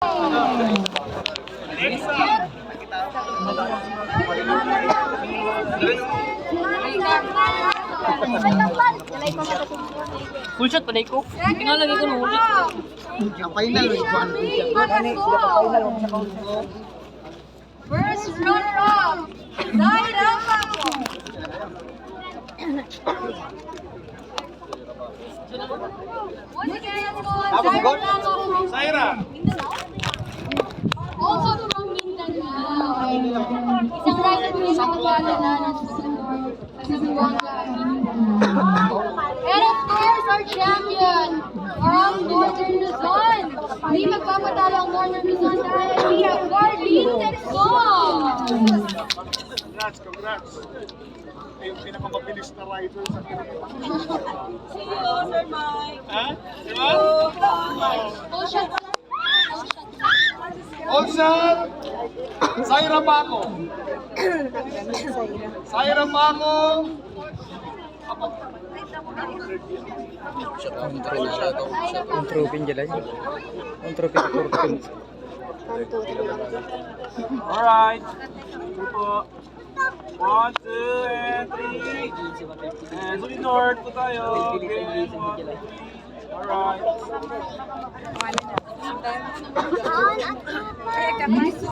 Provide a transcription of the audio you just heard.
Full shot pa ko. Nalagay ko ng huli. Ang final, First runner-up, Zaira Paco. Once again, let's go on Zaira Paco from Mindanao. Also from Mindanao. Isang rider din ang magdadala ng susunod sa Zamboanga, Mindanao. And of course, our champion from Northern Luzon. Hindi magpapatalo ang Northern Luzon dahil we have Darlene Texon. Congrats. Yung pinakamabilis na rider sa Pilipinas. See you, Sir Mike. Ha? Di ba? Full shot. Olsen! Zaira Paco! Zaira Paco! Ang trophy nila yun. Ang trophy na turpin. Alright. Ito po. 1, 2, and 3. And sumunod po tayo. Okay. 1, 2, 3. Alright.